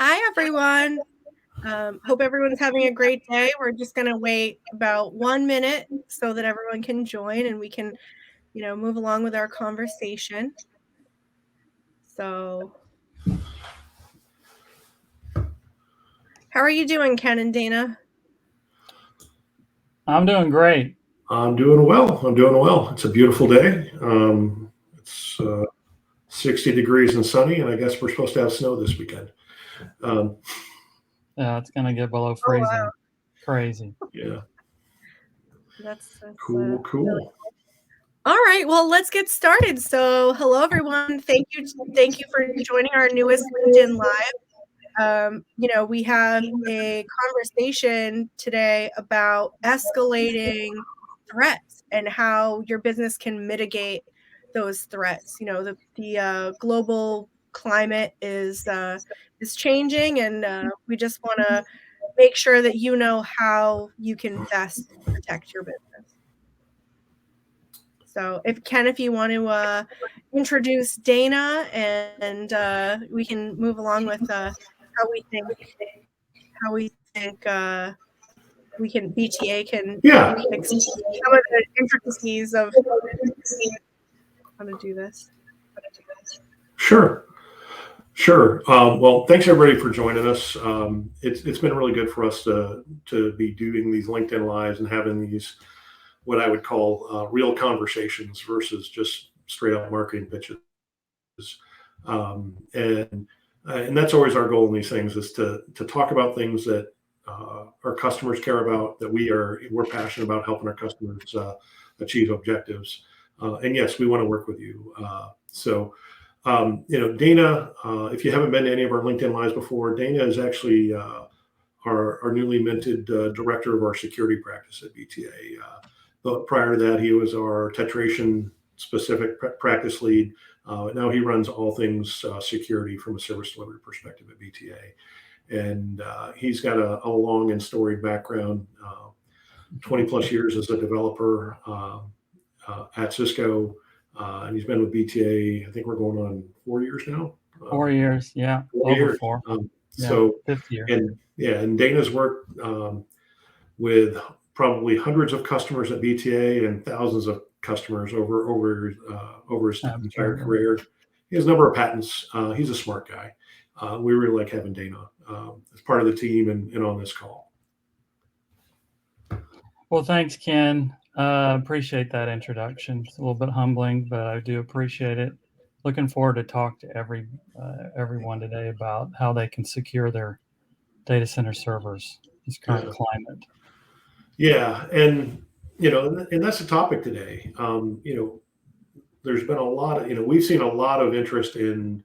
Hi, everyone. Hope everyone's having a great day. We're just going to wait about 1 minute so that everyone can join and we can, move along with our conversation. So, how are you doing, Ken and Dana? I'm doing great. I'm doing well. I'm doing well. It's a beautiful day. It's 60 degrees and sunny, and I guess we're supposed to have snow this weekend. Um, Yeah, it's going to get below Oh, wow. freezing. Crazy. yeah, That's cool, really cool. all right. Well, let's get started. So, hello, everyone. Thank you for joining our newest LinkedIn Live. We have a conversation today about escalating threats and how your business can mitigate those threats. The global climate is changing, and we just want to make sure that you know how you can best protect your business. So, if you want to introduce Dana, and we can move along with how we think we can BTA can Yeah, explain some of the intricacies of how to do this. sure, sure. Well, thanks everybody for joining us. It's been really good for us to be doing these LinkedIn lives and having these what I would call real conversations versus just straight up marketing pitches. And that's always our goal in these things is to talk about things that our customers care about, that we're passionate about helping our customers achieve objectives. And yes, we want to work with you. Dana, if you haven't been to any of our LinkedIn lives before, Dana is actually our newly minted director of our security practice at BTA. But prior to that, he was our tetration specific practice lead. Now he runs all things security from a service delivery perspective at BTA. And he's got a long and storied background, 20 plus years as a developer at Cisco. And he's been with BTA, I think we're going on 4 years now. 4 years, yeah, 4 years. 4. Yeah, So, fifth year. and Dana's worked with probably hundreds of customers at BTA and thousands of customers over his entire Absolutely. career. He has a number of patents. He's a smart guy. We really like having Dana as part of the team and on this call. Well, thanks, Ken. Appreciate that introduction. It's a little bit humbling, but I do appreciate it. Looking forward to talk to everyone today about how they can secure their data center servers. This current climate. Yeah, and that's the topic today. There's been a lot of we've seen a lot of interest in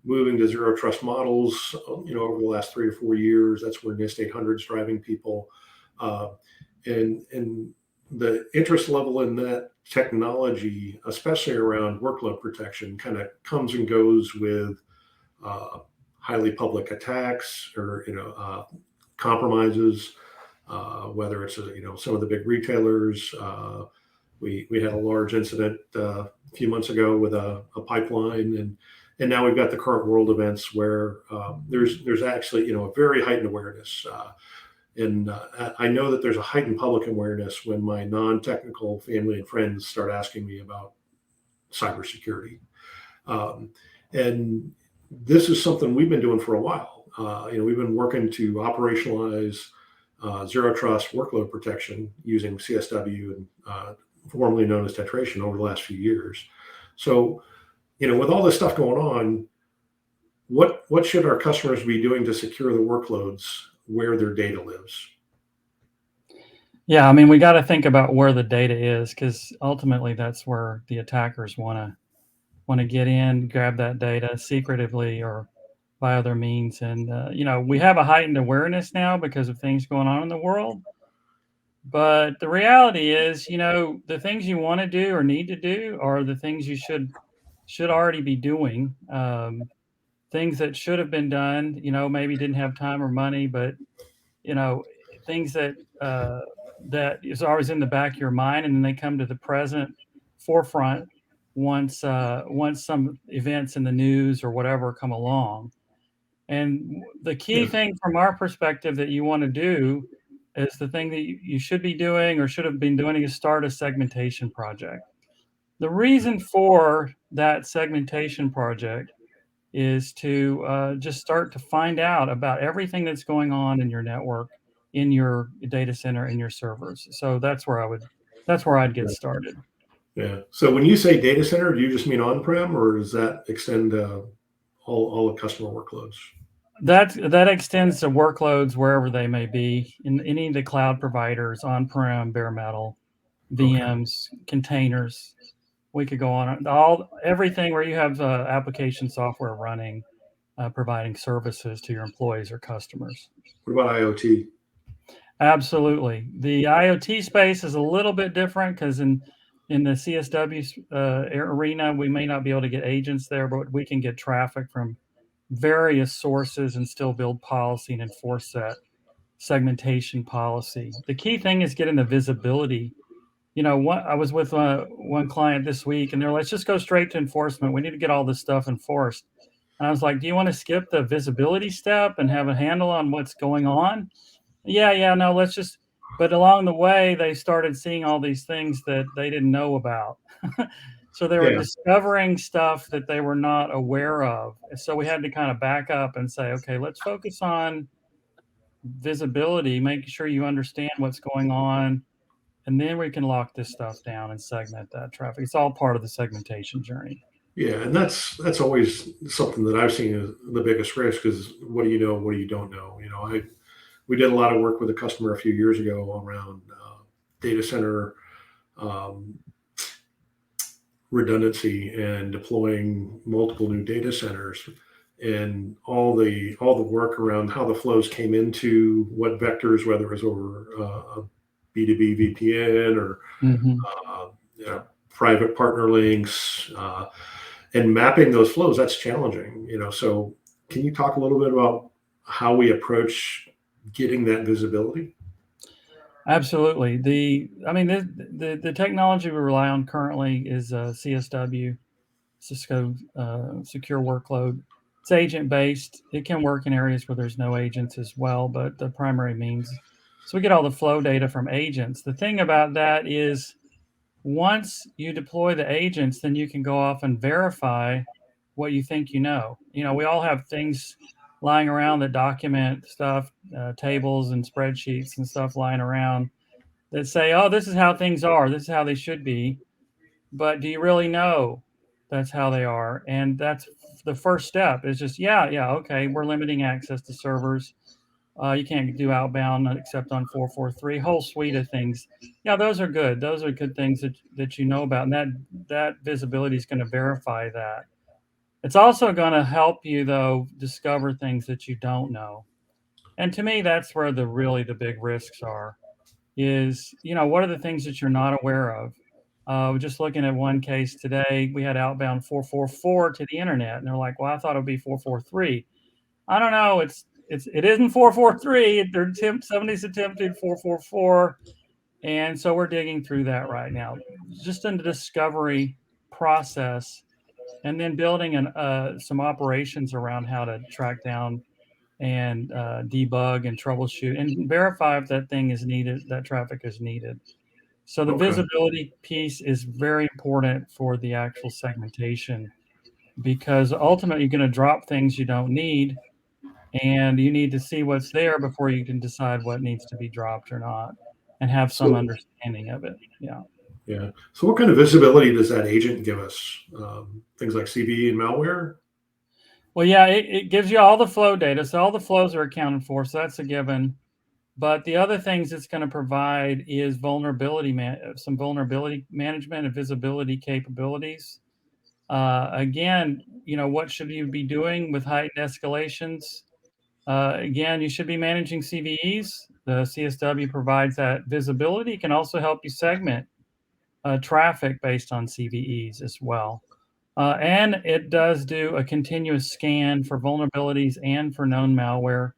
moving to zero trust models. Over the last 3 to 4 years, that's where NIST 800 is driving people, and the interest level in that technology, especially around workload protection, kind of comes and goes with highly public attacks or compromises. Whether it's some of the big retailers. We had a large incident a few months ago with a pipeline, and now we've got the current world events where there's actually a very heightened awareness. And I know that there's a heightened public awareness when my non-technical family and friends start asking me about cybersecurity. And this is something we've been doing for a while. We've been working to operationalize zero trust workload protection using CSW and formerly known as tetration over the last few years. So, with all this stuff going on, what should our customers be doing to secure the workloads where their data lives? Yeah, I mean, we got to think about where the data is, because ultimately that's where the attackers want to get in, grab that data secretively or by other means. And we have a heightened awareness now because of things going on in the world. But the reality is, the things you want to do or need to do are the things you should already be doing. Things that should have been done, maybe didn't have time or money, but things that is always in the back of your mind, and then they come to the present forefront once some events in the news or whatever come along. And the key Yeah. thing from our perspective that you want to do is the thing that you should be doing or should have been doing is start a segmentation project. The reason for that segmentation project is to just start to find out about everything that's going on in your network, in your data center, in your servers. So that's where I'd get started. Yeah. So when you say data center, do you just mean on-prem, or does that extend all the customer workloads? That extends to workloads wherever they may be in any of the cloud providers, on-prem, bare metal, Okay. VMs, containers. We could go on all everything where you have application software running, providing services to your employees or customers. What about IoT? Absolutely. The IoT space is a little bit different because in the CSW arena, we may not be able to get agents there, but we can get traffic from various sources and still build policy and enforce that segmentation policy. The key thing is getting the visibility. I was with one client this week, and they're like, let's just go straight to enforcement. We need to get all this stuff enforced. And I was like, do you want to skip the visibility step and have a handle on what's going on? Yeah, no, let's just. But along the way, they started seeing all these things that they didn't know about. So they were Yeah. discovering stuff that they were not aware of. So we had to kind of back up and say, okay, let's focus on visibility, making sure you understand what's going on, and then we can lock this stuff down and segment that traffic. It's all part of the segmentation journey. Yeah, and that's always something that I've seen as the biggest risk is what do you know, what do you don't know. We did a lot of work with a customer a few years ago around data center um, redundancy and deploying multiple new data centers, and all the work around how the flows came into what vectors, whether it was over a B2B VPN or Mm-hmm. uh, private partner links, and mapping those flows. That's challenging. So can you talk a little bit about how we approach getting that visibility? Absolutely. The technology we rely on currently is CSW, Cisco Secure Workload. It's agent based. It can work in areas where there's no agents as well, but the primary means. So we get all the flow data from agents. The thing about that is once you deploy the agents, then you can go off and verify what you think you know. We all have things lying around that document stuff, tables and spreadsheets and stuff lying around that say, oh, this is how things are, this is how they should be. But do you really know that's how they are? And that's the first step is just, yeah, okay, we're limiting access to servers. You can't do outbound except on 443, whole suite of things. Yeah, those are good. Those are good things that you know about. And that visibility is going to verify that. It's also going to help you, though, discover things that you don't know. And to me, that's where the big risks are is, what are the things that you're not aware of? Just looking at one case today, we had outbound 444 to the internet, and they're like, "Well, I thought it would be 443." I don't know. It isn't 443. Somebody's attempted 444, and so we're digging through that right now, just in the discovery process, and then building some operations around how to track down and debug and troubleshoot and verify if that thing is needed, that traffic is needed. So the Okay. visibility piece is very important for the actual segmentation because ultimately you're going to drop things you don't need and you need to see what's there before you can decide what needs to be dropped or not and have some So understanding of it. Yeah. yeah. So what kind of visibility does that agent give us? Things like CVE and malware. Well, yeah, it gives you all the flow data. So all the flows are accounted for. So that's a given. But the other things it's going to provide is some vulnerability management and visibility capabilities. Again, what should you be doing with heightened escalations? Again, you should be managing CVEs. The CSW provides that visibility. It can also help you segment traffic based on CVEs as well. And it does do a continuous scan for vulnerabilities and for known malware,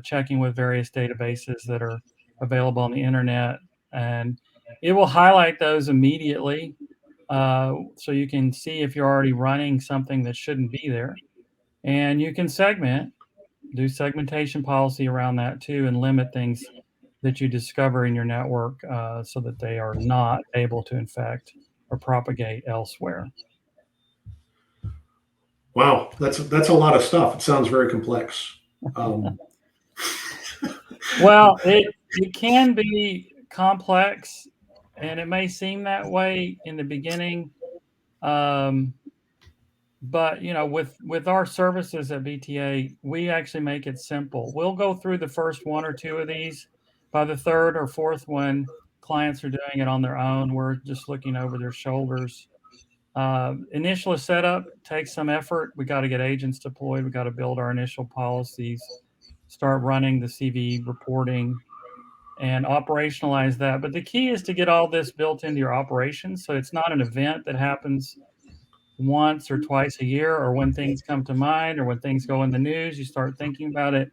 checking with various databases that are available on the internet. And it will highlight those immediately so you can see if you're already running something that shouldn't be there. And you can do segmentation policy around that too, and limit things that you discover in your network so that they are not able to infect or propagate elsewhere. Wow, that's a lot of stuff. It sounds very complex. Um, Well, it can be complex, and it may seem that way in the beginning. Um, but with our services at BTA, we actually make it simple. We'll go through the first one or two of these. By the third or fourth one, clients are doing it on their own. We're just looking over their shoulders. Initial setup takes some effort. We got to get agents deployed. We got to build our initial policies, start running the CV reporting, and operationalize that. But the key is to get all this built into your operations, so it's not an event that happens once or twice a year, or when things come to mind, or when things go in the news, you start thinking about it.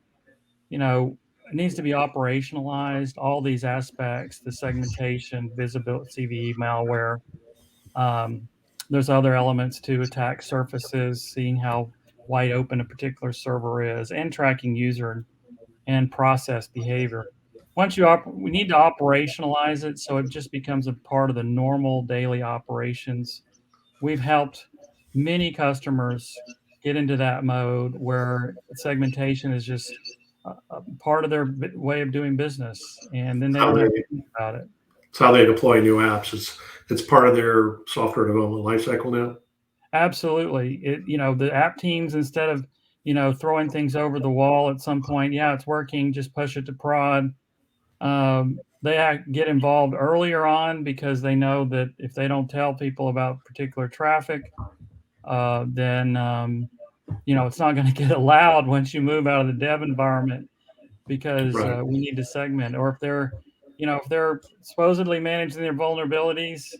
It needs to be operationalized. All these aspects: the segmentation, visibility, CVE, malware. Um, there's other elements to attack surfaces, seeing how wide open a particular server is, and tracking user and process behavior. We need to operationalize it so it just becomes a part of the normal daily operations. We've helped many customers get into that mode where segmentation is just a part of their way of doing business, and then they how don't have they to think about it. it's how they deploy new apps. It's part of their software development lifecycle now. Absolutely. The app teams, instead of, throwing things over the wall at some point, yeah, it's working, just push it to prod. They get involved earlier on because they know that if they don't tell people about particular traffic, then it's not going to get allowed once you move out of the dev environment, because Right. we need to segment. Or if they're supposedly managing their vulnerabilities,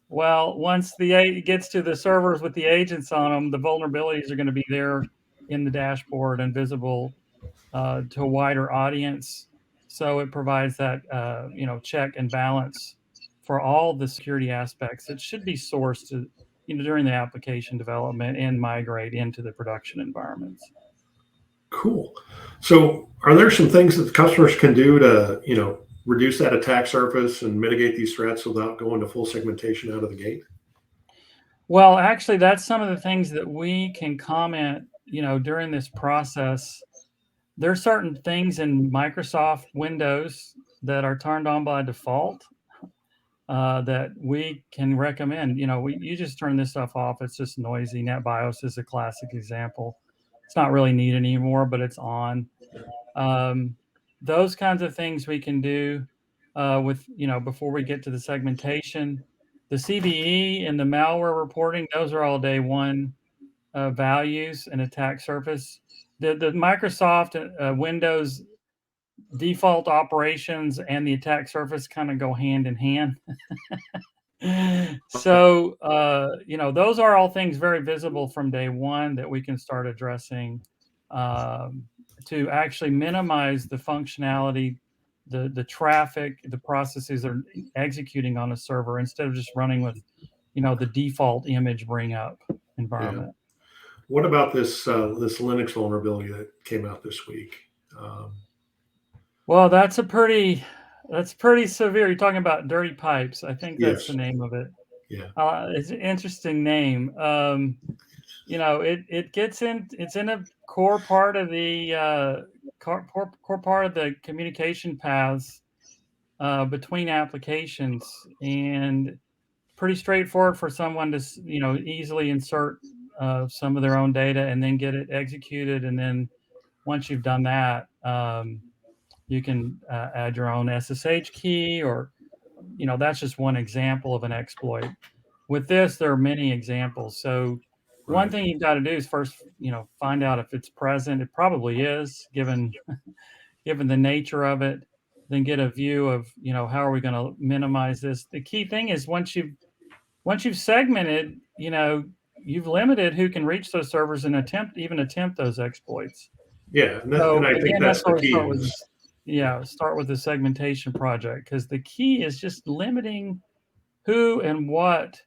well, once it gets to the servers with the agents on them, the vulnerabilities are going to be there in the dashboard and visible to a wider audience. So it provides that check and balance for all the security aspects that should be sourced during the application development and migrate into the production environments. Cool. So, are there some things that the customers can do to, reduce that attack surface and mitigate these threats without going to full segmentation out of the gate? Well, actually, that's some of the things that we can comment, during this process. There are certain things in Microsoft Windows that are turned on by default that we can recommend. You just turn this stuff off. It's just noisy. NetBIOS is a classic example. It's not really needed anymore, but it's on. Um, those kinds of things we can do before we get to the segmentation. The CVE and the malware reporting, those are all day one values and attack surface. The Microsoft Windows default operations and the attack surface kind of go hand in hand. So, those are all things very visible from day one that we can start addressing um, to actually minimize the functionality, the traffic, the processes that are executing on a server, instead of just running with, the default image bring up Yeah. environment. What about this Linux vulnerability that came out this week? Um, Well, that's pretty severe. You're talking about dirty pipes. I think that's yes. the name of it. Yeah. It's an interesting name. It gets in. It's in a core part of the core part of the communication paths between applications, and pretty straightforward for someone to easily insert some of their own data and then get it executed. And then once you've done that, you can add your own SSH key, or that's just one example of an exploit. With this, there are many examples. So one Right. thing you've got to do is first, find out if it's present. It probably is, given given the nature of it. Then get a view of, how are we going to minimize this. The key thing is once you've segmented, you've limited who can reach those servers and attempt those exploits. Yeah. And So I think again, that's that's the where we key. start with Is this. Yeah, start with the segmentation project, because the key is just limiting who and what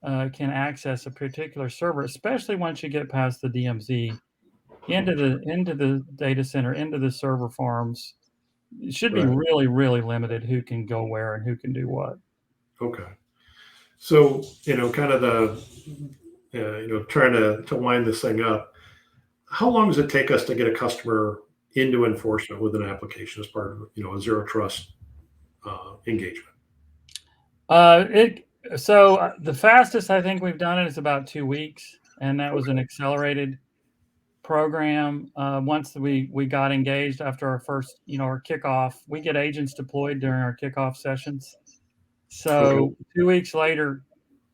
can access a particular server, especially once you get past the DMZ into the data center, into the server farms. It should be Right. really, really limited who can go where and who can do what. Okay. So, kind of trying to wind this thing up. How long does it take us to get a customer into enforcement with an application as part of, a zero trust engagement? It so the fastest I think we've done it is about 2 weeks, and that was an accelerated program. Once we got engaged after our first, our kickoff, we get agents deployed during our kickoff sessions. Okay. So 2 weeks later,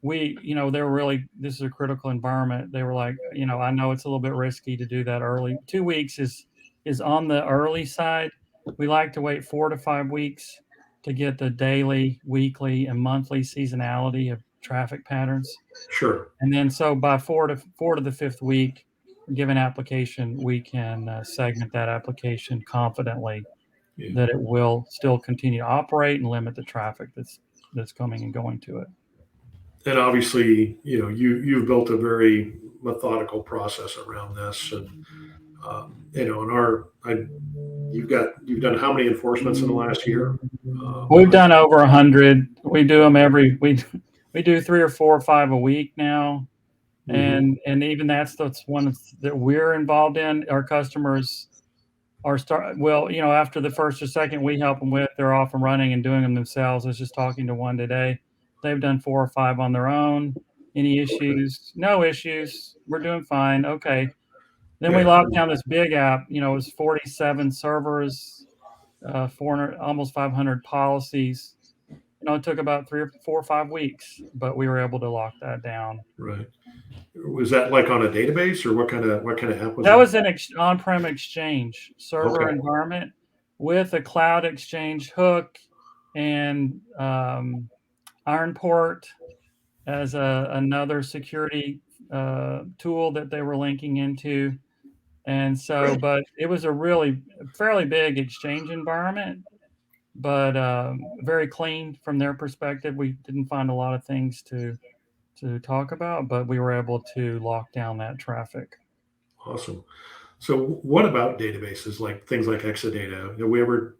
they were really, this is a critical environment. They were like, I know it's a little bit risky to do that early. 2 weeks is on the early side. We like to wait 4 to 5 weeks to get the daily, weekly, and monthly seasonality of traffic patterns. Sure. And then so by four to the fifth week, given application, we can segment that application confidently Yeah. that it will still continue to operate and limit the traffic that's coming and going to it. And obviously, you've built a very methodical process around this, and in you've done how many enforcements in the last year? We've done over 100. We do them we do 3 or 4 or 5 a week now, Mhm. and even that's one that we're involved in. Our customers after the first or second we help them with, they're off and running and doing them themselves. I was just talking to one today. They've done 4 or 5 on their own. Any Okay. issues? No issues. We're doing fine. Okay. Then we Yeah. locked down this big app. It was 47 servers, 400, almost 500 policies. It took about 3 or 4 or 5 weeks, but we were able to lock that down. Right. Was that like on a database, or what kind of app was That that? was an on-prem exchange server Okay. environment with a cloud exchange hook and Iron Port as another security tool that they were linking into. And so, Great. but it was a really fairly big exchange environment, but very clean from their perspective. We didn't find a lot of things to talk about, but we were able to lock down that traffic. Awesome. So, what about databases like things like Exadata? Have we ever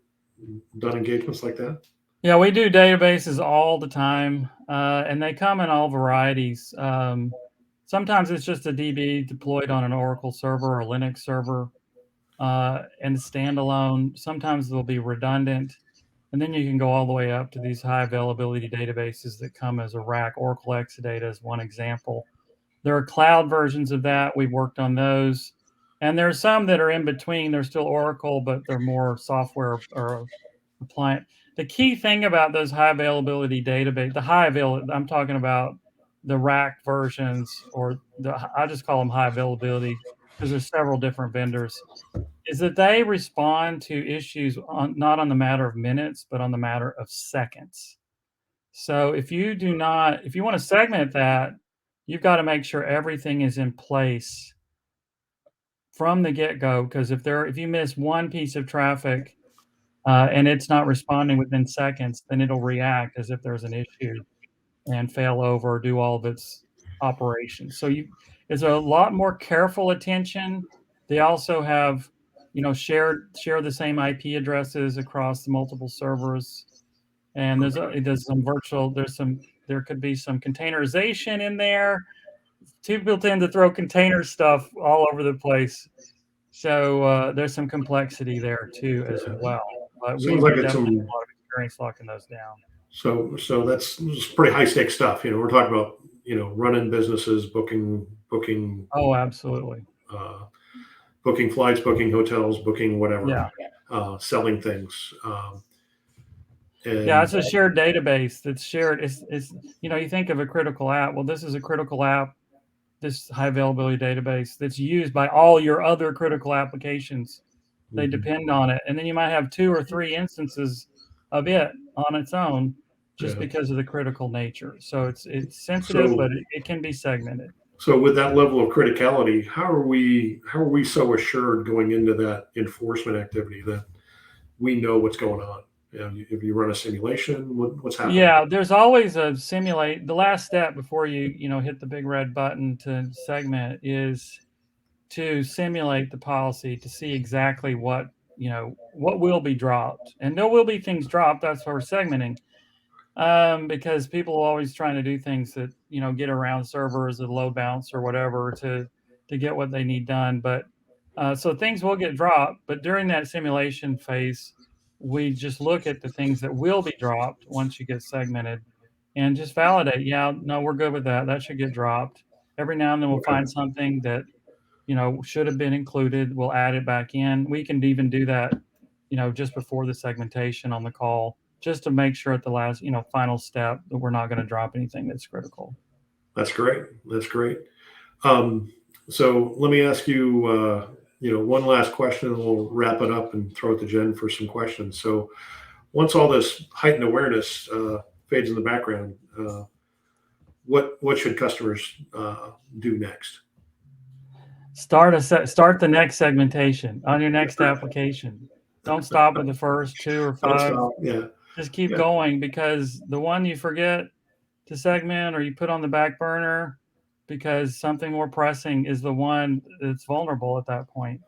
done engagements like that? Yeah, we do databases all the time, and they come in all varieties. Sometimes it's just a DB deployed on an Oracle server or Linux server, and standalone. Sometimes they'll be redundant, and then you can go all the way up to these high availability databases that come as a rack. Oracle Exadata is one example. There are cloud versions of that. We've worked on those. And there are some that are in between. They're still Oracle, but they're more software or appliance. The key thing about those high availability database, I'm talking about the rack versions, I just call them high availability because there's several different vendors, is that they respond to issues not on the matter of minutes, but on the matter of seconds. So if you want to segment that, you've got to make sure everything is in place from the get-go. Because if you miss one piece of traffic and it's not responding within seconds, then it'll react as if there's an issue and fail over, do all of its operations. So there's a lot more careful attention. They also have, share the same IP addresses across the multiple servers. And there could be some containerization in there. People tend to throw container stuff all over the place. So there's some complexity there too as Yeah. well. But Sounds we've like it's definitely had some. a lot of experience locking those down. So that's pretty high stakes stuff. We're talking about running businesses, Oh, absolutely. uh, booking flights, booking hotels, booking whatever, Yeah. selling things, Yeah, and it's a shared database that's shared. You think of a critical app. Well, this is a critical app, this high availability database that's used by all your other critical applications. They mhm, depend on it. And then you might have 2 or 3 instances of it on its own just yeah. because of the critical nature. So it's sensitive, So but it can be segmented. so with that level of criticality, how are we so assured going into that enforcement activity that we know what's going on? If you run a simulation, what's happening? Yeah, there's always the last step before you hit the big red button to segment is to simulate the policy to see exactly what what will be dropped, and there will be things dropped. That's why we're segmenting, because people are always trying to do things that get around servers, a load balance or whatever to get what they need done. But so things will get dropped, but during that simulation phase, we just look at the things that will be dropped once you get segmented, and just validate. Yeah, no, we're good with that. That should get dropped. Every now and then we'll find something that should have been included. We'll add it back in. We can even do that, just before the segmentation on the call, just to make sure at the last, final step that we're not going to drop anything that's critical. That's great. That's great. So let me ask you, one last question, and we'll wrap it up and throw it to Jen for some questions. So once all this heightened awareness fades in the background, what should customers do next? Start the next segmentation on your next application. Don't stop with the first 2 or 5. Yeah. Just keep going, because the one you forget to segment or you put on the back burner because something more pressing is the one that's vulnerable at that point.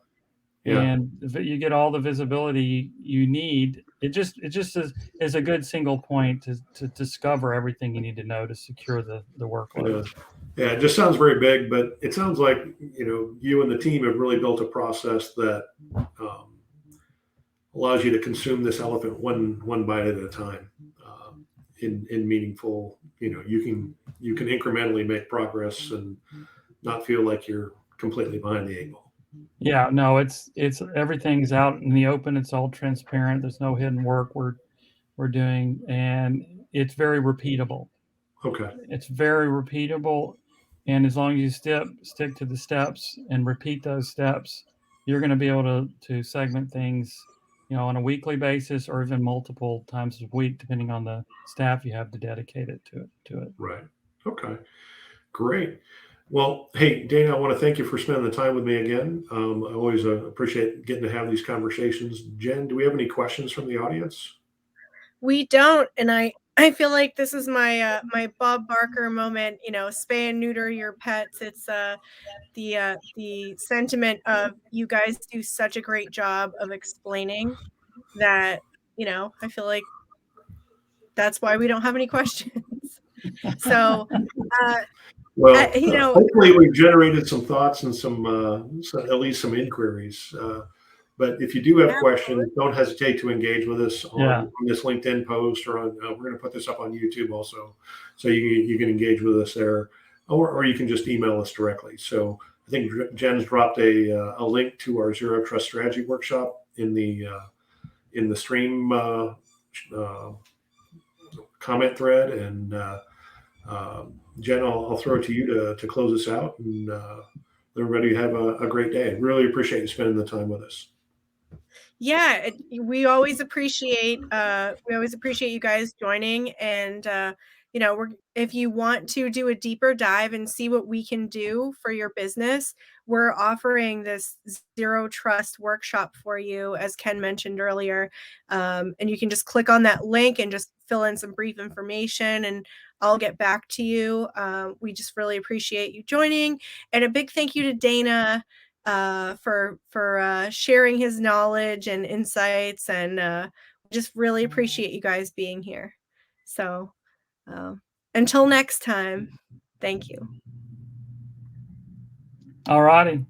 Yeah. And if you get all the visibility you need, it just is a good single point to discover everything you need to know to secure the workload. Yeah, it just sounds very big, but it sounds like you and the team have really built a process that allows you to consume this elephant one bite at a time, in meaningful. You can incrementally make progress and not feel like you're completely behind the 8 ball. Yeah, no, it's everything's out in the open. It's all transparent. There's no hidden work we're doing, and it's very repeatable. Okay. It's very repeatable, and as long as you stick to the steps and repeat those steps, you're going to be able to segment things, on a weekly basis or even multiple times a week, depending on the staff you have to dedicate it to it. Right. Okay. Great. Well, hey, Dana, I want to thank you for spending the time with me again. I always appreciate getting to have these conversations. Jen, do we have any questions from the audience? We don't, and I feel like this is my my Bob Barker moment. Spay and neuter your pets. It's the sentiment of, you guys do such a great job of explaining that. I feel like that's why we don't have any questions. So, well, hopefully we've generated some thoughts and some at least some inquiries. But if you do have questions, don't hesitate to engage with us on this LinkedIn post, or on. We're going to put this up on YouTube also, so you can engage with us there, or you can just email us directly. So I think Jen's dropped a link to our Zero Trust Strategy workshop in the stream comment thread, and Jen, I'll throw it to you to close us out, and everybody have a great day. Really appreciate you spending the time with us. Yeah, we always appreciate you guys joining, and if you want to do a deeper dive and see what we can do for your business, we're offering this Zero Trust workshop for you, as Ken mentioned earlier, and you can just click on that link and just fill in some brief information, and I'll get back to you. We just really appreciate you joining, and a big thank you to Dana for sharing his knowledge and insights, and just really appreciate you guys being here. So until next time, thank you. All righty.